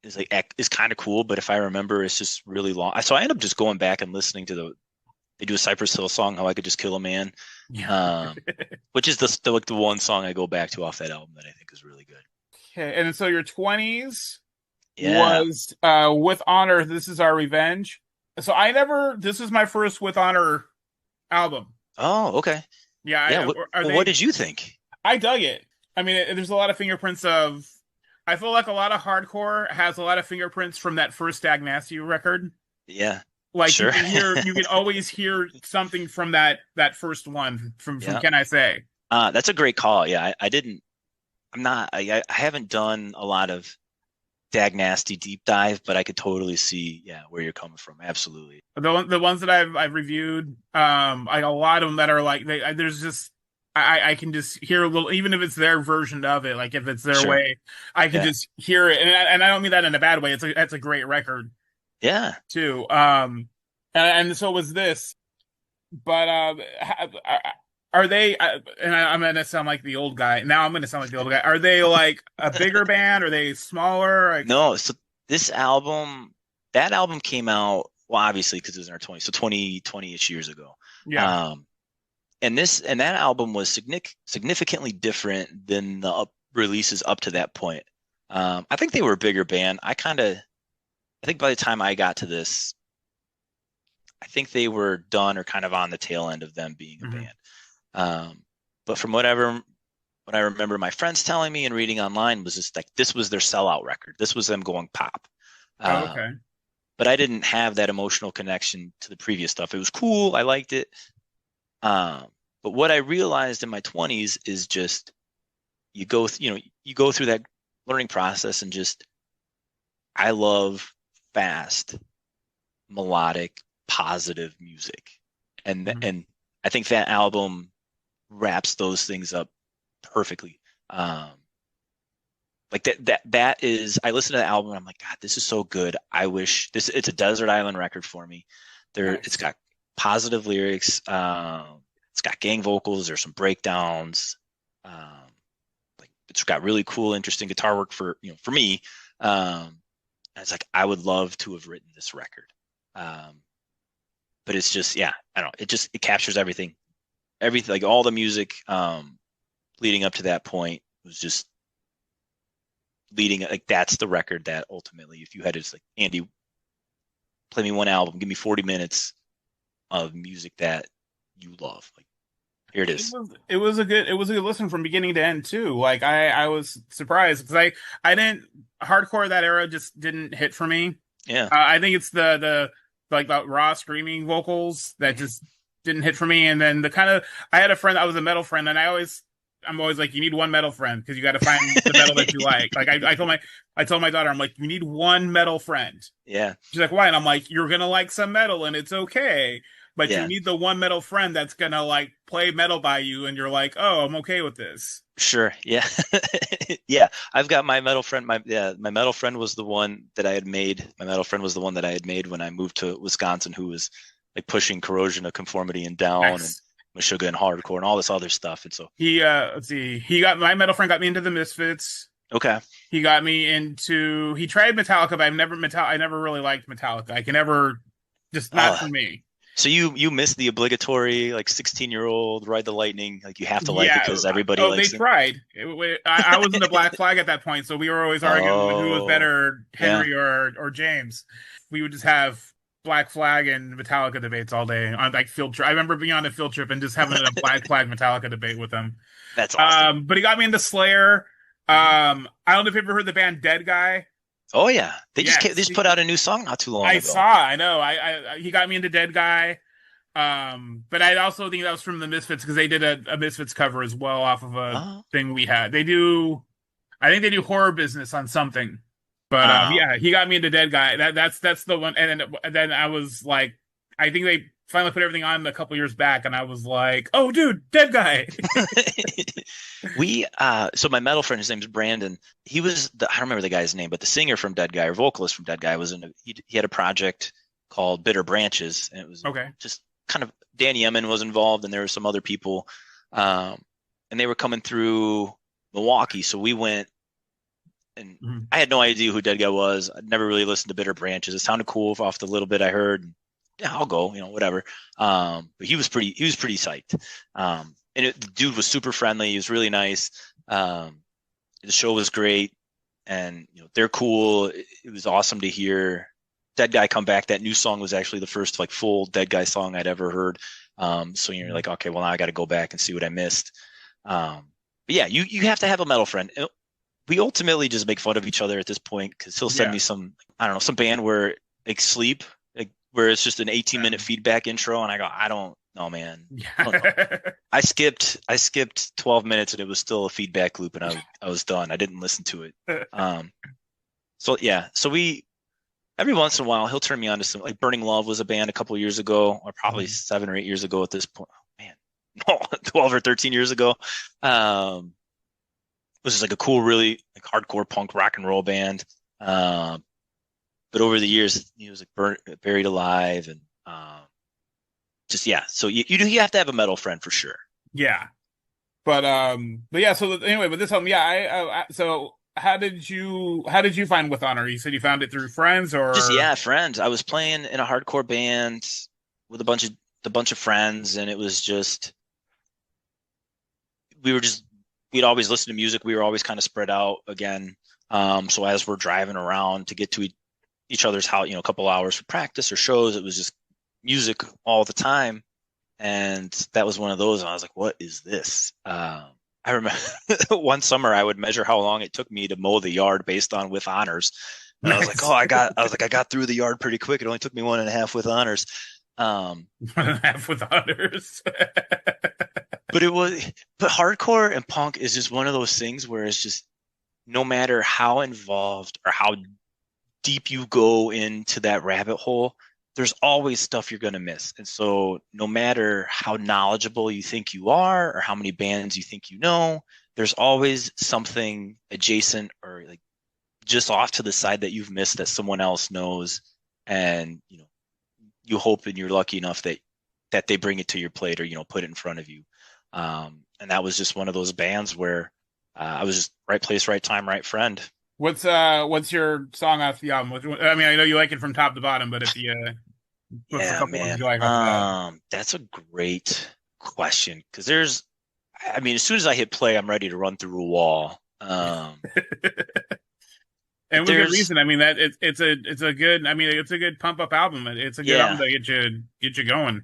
is kind of cool, but if I remember, it's just really long. So I end up just going back and listening to they do a Cypress Hill song, How I Could Just Kill a Man, which is the one song I go back to off that album that I think is really good. Okay, and so your 20s was With Honor, This Is Our Revenge. So this is my first With Honor album. Oh, okay. Yeah, Yeah. are What they? did you think? I dug it. I mean, there's a lot of fingerprints of. I feel like a lot of hardcore has a lot of fingerprints from that first Stagnasty record. Yeah. Like Sure. you can always hear something from that first one from Yeah. Can I Say? That's a great call. Yeah. I didn't. I'm not. I haven't done a lot of Dag Nasty deep dive, but I could totally see, yeah, where you're coming from. Absolutely. The ones that I've reviewed, like a lot of them that are like there's just I can just hear a little, even if it's their version of it, like if it's their Sure. way, I can Yeah. just hear it, and I don't mean that in a bad way. That's a great record Yeah. too. And so was this, but are they? And I'm gonna sound like the old guy. Now I'm gonna sound like the old guy. Are they like a bigger band? Are they smaller? Like, No. So this album, that album came out, well, obviously because it was in our 20s, so 20-ish years ago. yeah. Um, and that album was significantly different than the releases up to that point. I think they were a bigger band. I think by the time I got to this, I think they were done or kind of on the tail end of them being a Mm-hmm. band. But from what I remember my friends telling me and reading online was just like this was their sellout record. This was them going pop. Oh, Um, okay. but I didn't have that emotional connection to the previous stuff. It was cool. I liked it. But what I realized in my 20s is just you go through that learning process and just I love fast, melodic, positive music. And Mm-hmm. and I think that album wraps those things up perfectly. Like that is I listen to the album and I'm like, God, this is so good. I wish it's a desert island record for me. It's Nice. got positive lyrics. It's got gang vocals, there's some breakdowns. Um, like it's got really cool, interesting guitar work for me. And it's like I would love to have written this record. But it's just, yeah, I don't know. It captures everything. Everything, like all the music leading up to that point was just like that's the record that ultimately, if you had to just like, Andy, play me one album, give me 40 minutes of music that you love. Like here it is. It was a good listen from beginning to end too. Like I was surprised because I didn't hardcore that era just didn't hit for me. Yeah. I think it's the like the raw screaming vocals that just didn't hit for me. And then the kind of I had a friend that was a metal friend, and I'm always like, you need one metal friend because you got to find the metal that you like. Like I told my daughter, I'm like, you need one metal friend. Yeah. She's like, why? And I'm like, you're gonna like some metal, and it's okay. But you Yeah. need the one metal friend that's gonna like play metal by you, and you're like, oh, I'm okay with this. Sure. Yeah. Yeah. I've got my metal friend. My metal friend was the one that I had made. My metal friend was the one that I had made when I moved to Wisconsin, who was like pushing Corrosion of Conformity and Down and Nice. Meshuggah and hardcore and all this other stuff. And so, Let's see, my metal friend got me into the Misfits. okay. He got me into. He tried Metallica, but I never really liked Metallica. I can never, just not for Oh, me. so you missed the obligatory like 16-year-old Ride the Lightning. Like you have to like it Yeah. because everybody Oh, they likes it. tried. I was in the Black Flag at that point, so we were always arguing who was Oh, better, yeah. Henry or James. We would just have Black Flag and Metallica debates all day on like field trip. I remember being on a field trip and just having a Black Flag Metallica debate with them. That's awesome. But he got me into Slayer. Mhm. I don't know if you've ever heard the band Dead Guy. Oh yeah, they Yes, just put out a new song not too long I ago. saw. I know. He got me into Dead Guy. But I also think that was from the Misfits because they did a Misfits cover as well off of a Oh, thing we had. I think they do horror business on something. But um, yeah, he got me into Dead Guy. That's the one. And then I was like, I think they finally put everything on a couple years back, and I was like, oh, dude, Dead Guy. so my metal friend, his name is Brandon. I don't remember the guy's name, but the singer from Dead Guy or vocalist from Dead Guy he had a project called Bitter Branches, and it was Okay. just kind of Danny Emin was involved, and there were some other people, and they were coming through Milwaukee, so we went, and Mhm. I had no idea who Dead Guy was. I'd never really listened to Bitter Branches. It sounded cool off the little bit I heard. Yeah, I'll go, whatever. But he was pretty psyched. The dude was super friendly. He was really nice. The show was great, and they're cool. It was awesome to hear Dead Guy come back. That new song was actually the first like full Dead Guy song I'd ever heard. So you're like, okay, well now I got to go back and see what I missed. But yeah, you have to have a metal friend. We ultimately just make fun of each other at this point because he'll send me some, I don't know, some band where like Sleep, like where it's just an 18-minute feedback intro, and I go, I don't know, man. I don't know. I skipped 12 minutes and it was still a feedback loop, and I was done. I didn't listen to it. So yeah, so we every once in a while he'll turn me on to some, like Burning Love was a band a couple years ago, or probably 7 or 8 years ago at this point. Oh, man, no, 12 or 13 years ago. It was just like a cool, really like hardcore punk rock and roll band. But over the years, he was like buried alive, and just yeah. So you have to have a metal friend for sure. Yeah, but yeah. So anyway, with this album, yeah. So how did you find With Honor? You said you found it through friends, or just friends. I was playing in a hardcore band with a bunch of friends, and it was just we'd always listen to music. We were always kind of spread out again. So as we're driving around to get to each other's house, a couple hours for practice or shows, it was just music all the time. And that was one of those. And I was like, what is this? I remember one summer I would measure how long it took me to mow the yard based on With Honors. And I was like, I got through the yard pretty quick. It only took me 1.5 with honors. 1.5 with honors. But hardcore and punk is just one of those things where it's just, no matter how involved or how deep you go into that rabbit hole, there's always stuff you're going to miss. And so no matter how knowledgeable you think you are or how many bands you think you know, there's always something adjacent or like just off to the side that you've missed that someone else knows. And, you hope and you're lucky enough that they bring it to your plate or, put it in front of you. And that was just one of those bands where I was just right place, right time, right friend. What's your song off the album? I mean, I know you like it from top to bottom, but if you what's a couple ones you like off that's a great question because as soon as I hit play, I'm ready to run through a wall. And with good reason. I mean, that it's a good pump up album. It's a good album to get you going.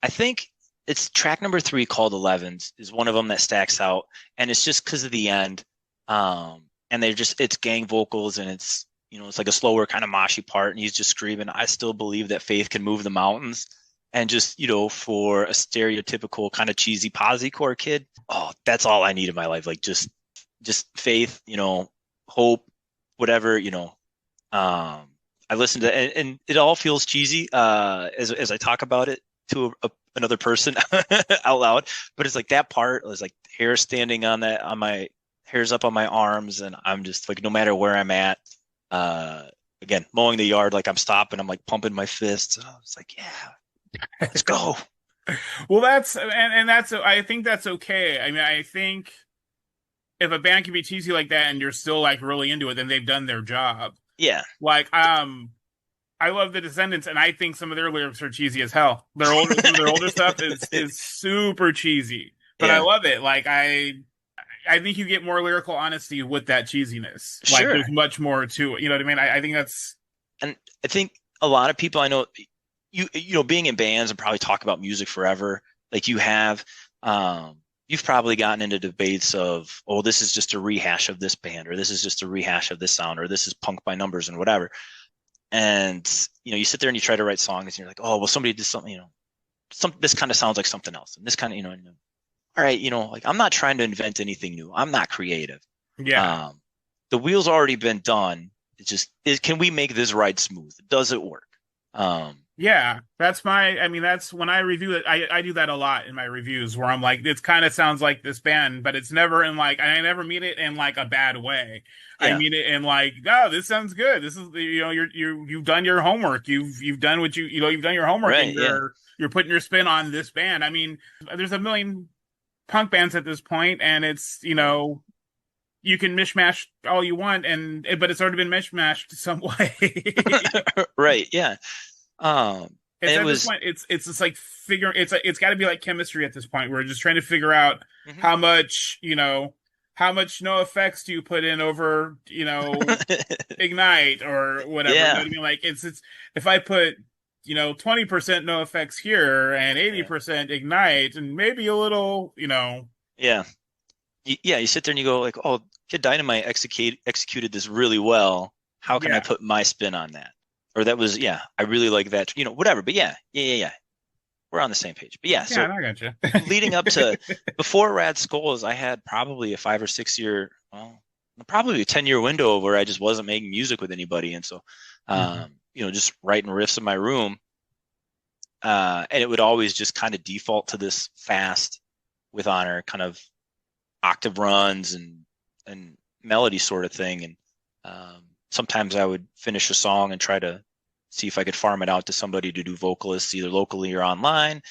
I think it's track number 3 called 11s is one of them that stacks out, and it's just because of the end. And it's gang vocals, and it's it's like a slower kind of moshy part, and he's just screaming, "I still believe that faith can move the mountains." And just for a stereotypical kind of cheesy posi-core kid, that's all I need in my life. Like just faith, hope, whatever. I listen to and it all feels cheesy as I talk about it to another person out loud, but it's like that part is like hair standing on my hairs up on my arms, and I'm just like, no matter where I'm at, again, mowing the yard, like I'm stopping, I'm like pumping my fists. It's like, yeah, let's go. Well, that's I think that's okay. I mean, I think if a band can be cheesy like that and you're still like really into it, then they've done their job. Yeah. Like, I love the Descendants, and I think some of their lyrics are cheesy as hell. Some of their older stuff is super cheesy, but I love it. Like, I think you get more lyrical honesty with that cheesiness. Like, there's much more to it. You know what I mean? I think that's, and I think a lot of people I know, being in bands and probably talk about music forever. Like you have, you've probably gotten into debates of, this is just a rehash of this band, or this is just a rehash of this sound, or this is punk by numbers and whatever. And, you sit there and you try to write songs and you're like, well, somebody did something, this kind of sounds like something else. And this kind of, all right, like I'm not trying to invent anything new. I'm not creative. Yeah. The wheel's already been done. It's just, can we make this ride smooth? Does it work? Yeah, that's when I review it, I do that a lot in my reviews where I'm like, it kind of sounds like this band, but it's never in like, I never mean it in like a bad way. Yeah. I mean it in like, this sounds good. This is, you've done your homework. You've done what you've done your homework, right, and you're putting your spin on this band. I mean, there's a million punk bands at this point, and it's, you can mishmash all you want, but it's already been mishmashed some way. Right. Yeah. This point, it's just like it's got to be like chemistry at this point. We're just trying to figure out how much no effects do you put in over Ignite or whatever. Yeah. You know what I mean? Like it's if I put 20% no effects here and Yeah. 80% ignite and maybe a little, Yeah. Yeah, you sit there and you go like, oh, Kid Dynamite executed this really well. How can I yeah. put my spin on that? Or that was, yeah, I really like that, whatever. But yeah. We're on the same page. But yeah, Yeah, so I gotcha. leading up to before Rad Skulls, I had probably a 5 or 6 year, well, probably a 10-year window where I just wasn't making music with anybody. And so, Mhm. just writing riffs in my room. And it would always just kind of default to this fast with honor kind of octave runs and melody sort of thing. And sometimes I would finish a song and try to see if I could farm it out to somebody to do vocalists either locally or online.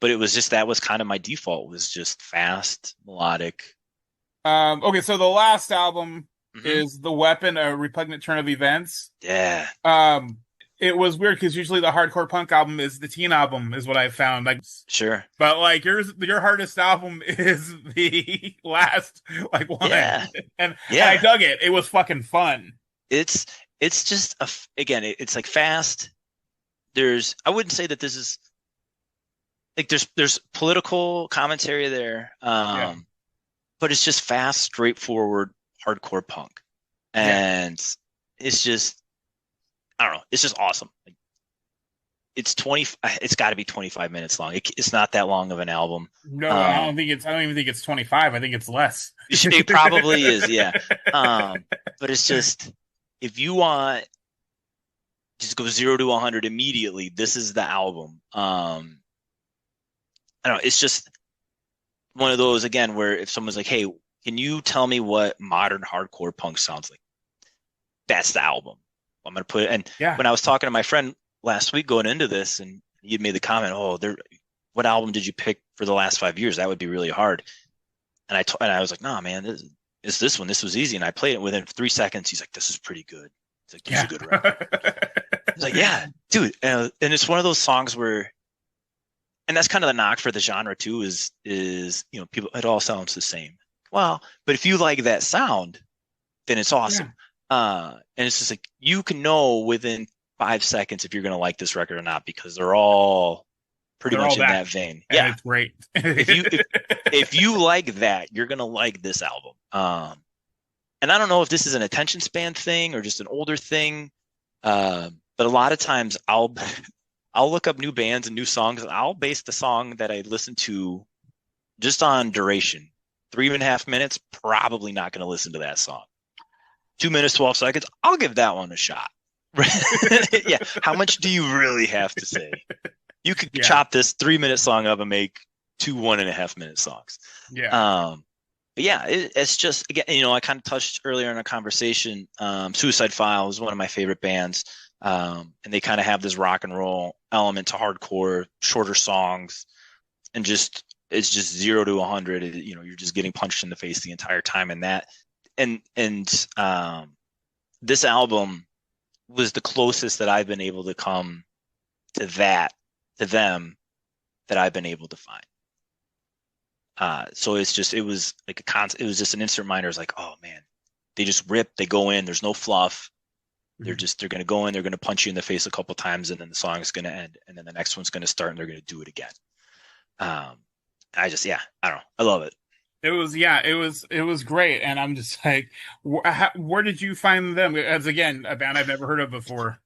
But it was just that was kind of my default was just fast, melodic. Okay, so the last album Hmm. is The Weapon, a Repugnant Turn of Events. Yeah, Um, it was weird because usually the hardcore punk album is the teen album, is what I've found. Like, sure. but like your hardest album is the last like one, Yeah, and I yeah. dug it. It was fucking fun. It's it's just again, it's like fast. I wouldn't say that this is like there's political commentary there. Yeah, But it's just fast, straightforward, hardcore punk. yeah. And it's just, I don't know, it's just awesome. Like, it's got to be 25 minutes long. It's not that long of an album. No, Um, I don't even think it's 25. I think it's less. it probably is, yeah. But it's just, if you want, just go 0 to 100 immediately. This is the album. I don't know. It's just one of those again where if someone's like, "Hey, can you tell me what modern hardcore punk sounds like?" That's the album. I'm gonna put it. And Yeah. when I was talking to my friend last week going into this, and you'd made the comment, "Oh, what album did you pick for the last 5 years? That would be really hard." And I was like, "Nah, man, this one. This was easy." And I played it within 3 seconds. He's like, "This is pretty good." He's like, "This is a Yeah. good record." I was like, "Yeah, dude." And it's one of those songs where, and that's kind of the knock for the genre too. Is people it all sounds the same. Well, but if you like that sound, then it's Yeah. awesome. And it's just like you can know within 5 seconds if you're gonna like this record or not because they're all pretty They're much all in that, that vein. and Yeah. it's great. If you if you like that, you're gonna like this album. And I don't know if this is an attention span thing or just an older thing. But a lot of times I'll look up new bands and new songs and I'll base the song that I listen to just on duration. 3.5 minutes, probably not going to listen to that song. 2 minutes, 12 seconds, I'll give that one a shot. Yeah. How much do you really have to say? You could Yeah. chop this 3 minute song up and make two 1.5 minute songs. Yeah. But yeah, it's just, again, I kind of touched earlier in our conversation. Suicide File is one of my favorite bands. And they kind of have this rock and roll element to hardcore, shorter songs, and it's just 0 to 100. You're just getting punched in the face the entire time. And this album was the closest that I've been able to come to them that I've been able to find. So it was like it was just an instant reminder. It's like, oh man, they just rip, they go in, there's no fluff. They're going to go in, they're going to punch you in the face a couple times, and then the song is going to end, and then the next one's going to start, and they're going to do it again. I don't know, I love it. It was great, and I'm just like, where did you find them? As again, a band I've never heard of before.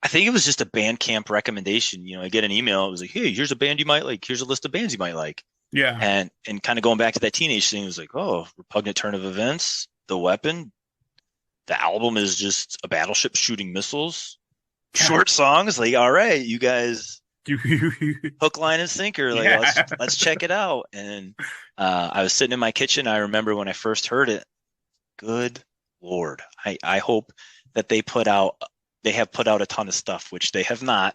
I think it was just a Bandcamp recommendation. I get an email. It was like, hey, here's a band you might like. Here's a list of bands you might like. Yeah. And kind of going back to that teenage thing, it was like, oh, Repugnant Turn of Events, The Weapon. The album is just a battleship shooting missiles. Short songs, like, all right, you guys, hook, line, and sinker. Like, Yeah. let's check it out. And I was sitting in my kitchen. I remember when I first heard it. Good Lord, I hope that they have put out a ton of stuff, which they have not.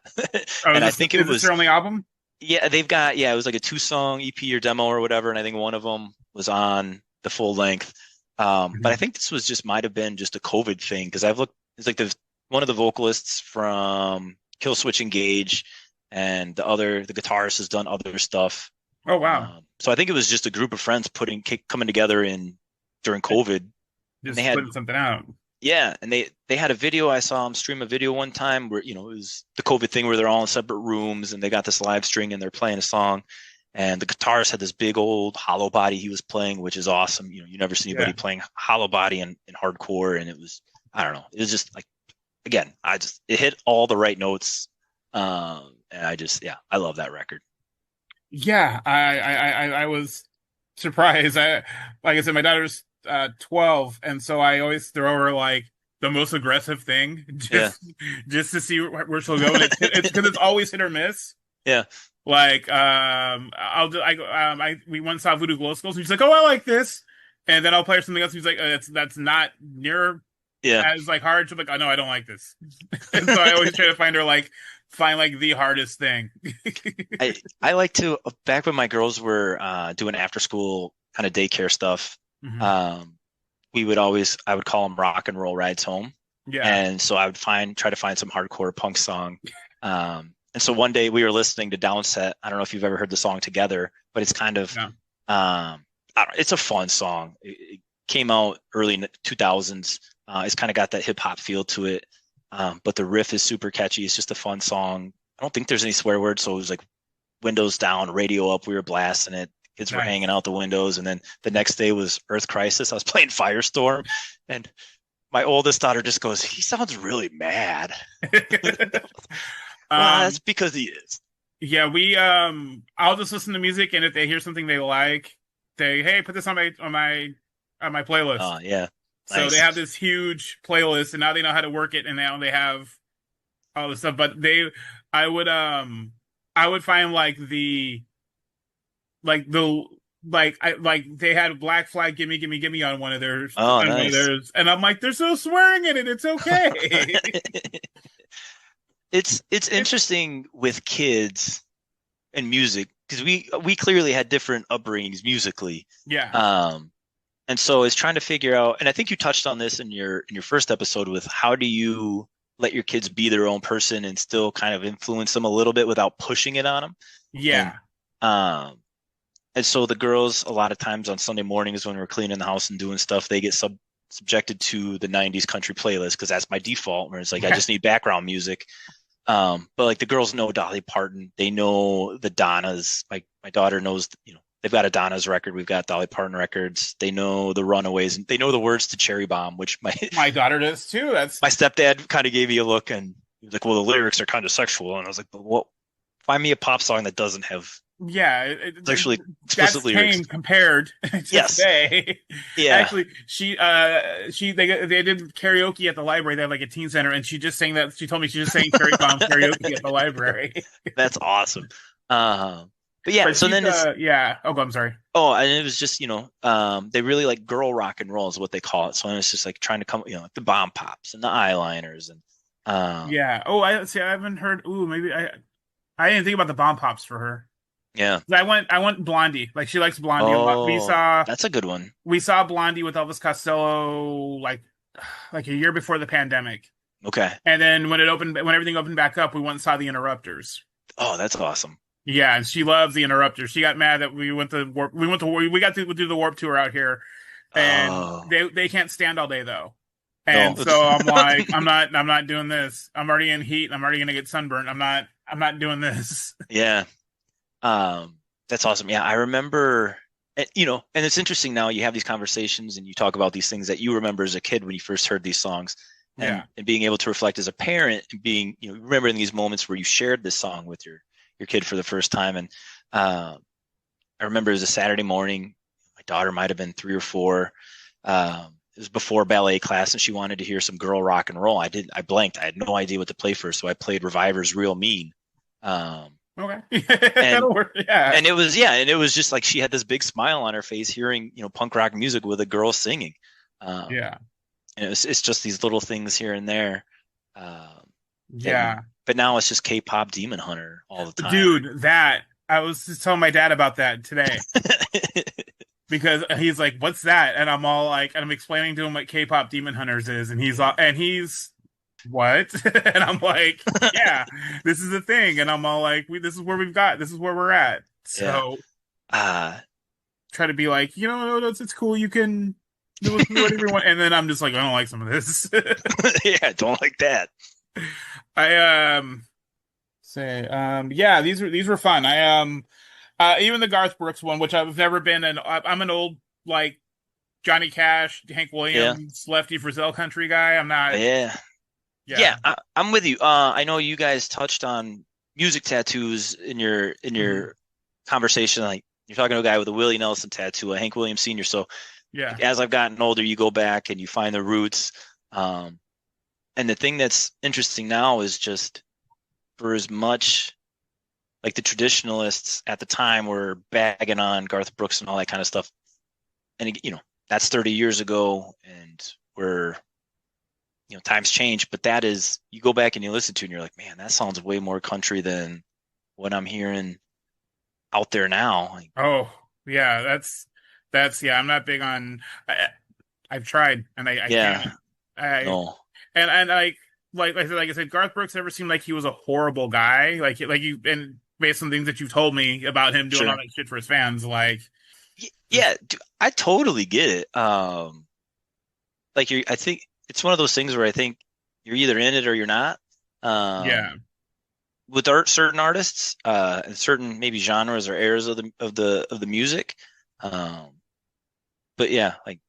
Oh, And I think it is this was, their only album? yeah, it was like a 2-song EP or demo or whatever. And I think one of them was on the full length. But I think this was might have been just a COVID thing because I've looked. It's like one of the vocalists from Killswitch Engage, and the guitarist has done other stuff. Oh wow. So I think it was just a group of friends coming together during COVID, and they Just had putting something out. Yeah, and they had a video. I saw them stream a video one time where, it was the COVID thing where they're all in separate rooms and they got this live string and they're playing a song. And the guitarist had this big old hollow body he was playing, which is awesome. You never see anybody Yeah. playing hollow body in hardcore. And it was, I don't know, it was just like, again, it hit all the right notes. And yeah, I love that record. Yeah, I was surprised. Like I said, my daughter's 12, and so I always throw her like the most aggressive thing Yeah. just to see where she'll go. And it's because it's always hit or miss. Yeah. Like I'll do I we once saw Voodoo Glow Skulls, and she's like, "Oh, I like this," and then I'll play her something else. He's like, "That's not near Yeah. as like hard." She's like, "Oh no, I don't like this." And so I always try to find like the hardest thing. I like to, back when my girls were doing after school kind of daycare stuff. Mhm. I would call them rock and roll rides home. Yeah. And so I would try to find some hardcore punk song. And so one day we were listening to Downset. I don't know if you've ever heard the song Together, but it's kind of, Yeah. I don't know, it's a fun song. It came out early in the 2000s. It's kind of got that hip hop feel to it. But the riff is super catchy. It's just a fun song. I don't think there's any swear words. So it was like windows down, radio up. We were blasting it. Kids were hanging out the windows. And then the next day was Earth Crisis. I was playing Firestorm. And my oldest daughter just goes, he sounds really mad. Well, that's because he is. Yeah, I'll just listen to music, and if they hear something they like, hey, put this on my playlist. Oh, yeah. So Nice. they have this huge playlist, and now they know how to work it, and now they have all this stuff. But I would I would find they had Black Flag, gimme, gimme, gimme on one of theirs. Oh, on nice. One of theirs, and I'm like, there's no swearing in it. It's okay. It's interesting with kids and music because we clearly had different upbringings musically. Yeah. And so it's trying to figure out, and I think you touched on this in your first episode with how do you let your kids be their own person and still kind of influence them a little bit without pushing it on them. Yeah. And so the girls, a lot of times on Sunday mornings when we're cleaning the house and doing stuff, they get subjected to the 90s country playlist because that's my default, where it's like I just need background music. But like the girls know Dolly Parton, they know the Donnas. My daughter knows, they've got a Donna's record, we've got Dolly Parton records. They know the Runaways, and they know the words to Cherry Bomb, which my daughter does too. That's my stepdad kind of gave me a look, and he was like, "Well, the lyrics are kind of sexual," and I was like, "But what? Find me a pop song that doesn't have." Yeah, It's actually explicit lyrics. Compared to Yes. today. Yeah. Actually, they did karaoke at the library. They have like a teen center, and she just sang that. She told me she just sang Cherry Bomb karaoke at the library. That's awesome. But yeah, so then yeah. Oh, I'm sorry. Oh, and it was just, they really like girl rock and roll is what they call it. So it's just like trying to come, like the bomb pops and the eyeliners and yeah. Oh, I haven't heard. Ooh, maybe I didn't think about the bomb pops for her. Yeah. I want Blondie. Like she likes Blondie a lot. We saw that's a good one. We saw Blondie with Elvis Costello like a year before the pandemic. Okay. And then when everything opened back up, we went and saw the Interrupters. Oh, that's awesome. Yeah, and she loves the Interrupters. She got mad that we got to do the Warp Tour out here, and they can't stand all day though. And so I'm like, I'm not doing this. I'm already in heat. I'm already gonna get sunburned. I'm not doing this. Yeah. That's awesome. Yeah, I remember, and it's interesting now you have these conversations and you talk about these things that you remember as a kid when you first heard these songs, and being able to reflect as a parent and being, remembering these moments where you shared this song with your kid for the first time. And I remember it was a Saturday morning. My daughter might have been 3 or 4. It was before ballet class, and she wanted to hear some girl rock and roll. I blanked. I had no idea what to play for, so I played Reviver's Real Mean. Okay. That'll work. Yeah. And it was just like she had this big smile on her face hearing, punk rock music with a girl singing. Yeah. And it's just these little things here and there. Yeah. But now it's just K-pop Demon Hunter all the time. Dude, I was just telling my dad about that today. Because he's like, "What's that?" And I'm all like, and I'm explaining to him what K-pop Demon Hunters is, and he's what? And I'm like, "Yeah, this is a thing." And I'm all like, this is where we're at. So, try to be like, it's cool. You can listen to whatever you want, and then I'm just like, I don't like some of this. Yeah, don't like that. I say yeah, these were fun. Even the Garth Brooks one, which I've never been I'm an old like Johnny Cash, Hank Yeah, Williams, Lefty Frizzell country guy. I'm not. yeah, Yeah. yeah. I'm with you. I know you guys touched on music tattoos in Mhm. your conversation. Like you're talking to a guy with a Willie Nelson tattoo, a Hank Williams Sr. So Yeah. like, as I've gotten older, you go back and you find the roots. Um, and the thing that's interesting now is just for as much like the traditionalists at the time were bagging on Garth Brooks and all that kind of stuff. And that's 30 years ago, and we're times change. But that is, you go back and you listen to, it and you're like, man, that sounds way more country than what I'm hearing out there now. Like, Oh, yeah. That's yeah. I'm not big on. I've tried, and I yeah, can't. I no, and like I said, Garth Brooks never seemed like he was a horrible guy. Like you and based on things that you've told me about him doing all sure, that shit for his fans, like just yeah, dude, I totally get it. Like I think it's one of those things where I think you're either in it or you're not. yeah. With certain artists, and certain maybe genres or eras of the music. Um, but yeah, like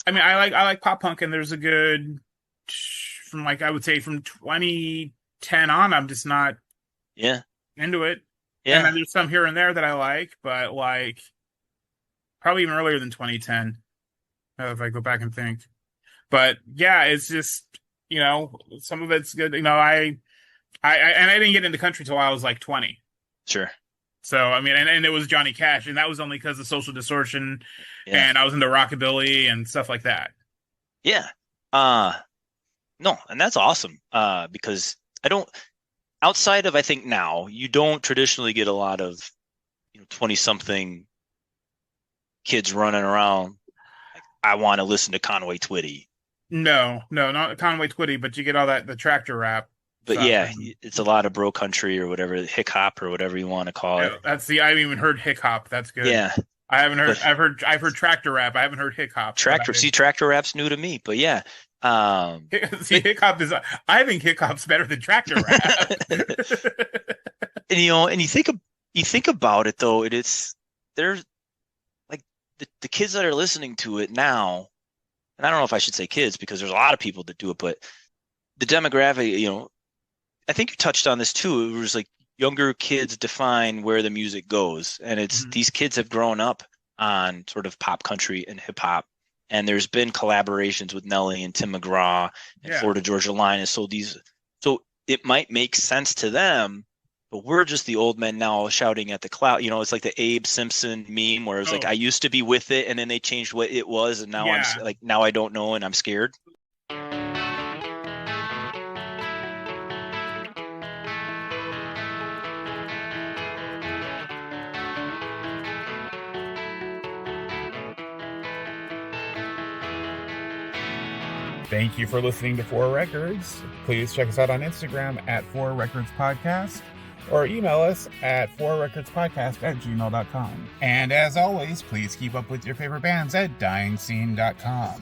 I mean, I like pop punk, and there's a good from like I would say from 2010 on. I'm just not yeah, into it, and then yeah, there's some here and there that I like, but like probably even earlier than 2010. If I go back and think, but yeah, it's just some of it's good. I didn't get into country till I was like 20. sure, So I mean, and it was Johnny Cash, and that was only because of Social Distortion, yeah, and I was into rockabilly and stuff like that. yeah. Uh, no, and that's awesome. Because I don't outside of I think now you don't traditionally get a lot of 20 something kids running around like I want to listen to Conway Twitty. No, no, not Conway Twitty, but you get all that the tractor rap But stuff. yeah, And it's a lot of bro country or whatever, hick hop or whatever you want to call it. that's the I haven't even heard hick hop. That's good. Yeah, I haven't but heard. I've heard tractor rap. I haven't heard hick hop, but tractor rap's new to me. But yeah, see but hick hop is. I think hick hop's better than tractor rap. and you think about it though, it's there's like the kids that are listening to it now, and I don't know if I should say kids because there's a lot of people that do it, but the demographic, I think you touched on this too. It was like younger kids define where the music goes, and it's Mhm. these kids have grown up on sort of pop country and hip hop, and there's been collaborations with Nelly and Tim McGraw and Yeah. Florida Georgia Line, and so it might make sense to them, but we're just the old men now shouting at the cloud. It's like the Abe Simpson meme where it's like Oh, I used to be with it, and then they changed what it was, and now yeah. like now I don't know, and I'm scared. Thank you for listening to Four Records. Please check us out on Instagram at Four Records Podcast or email us at fourrecordspodcast@gmail.com. And as always, please keep up with your favorite bands at dyingscene.com.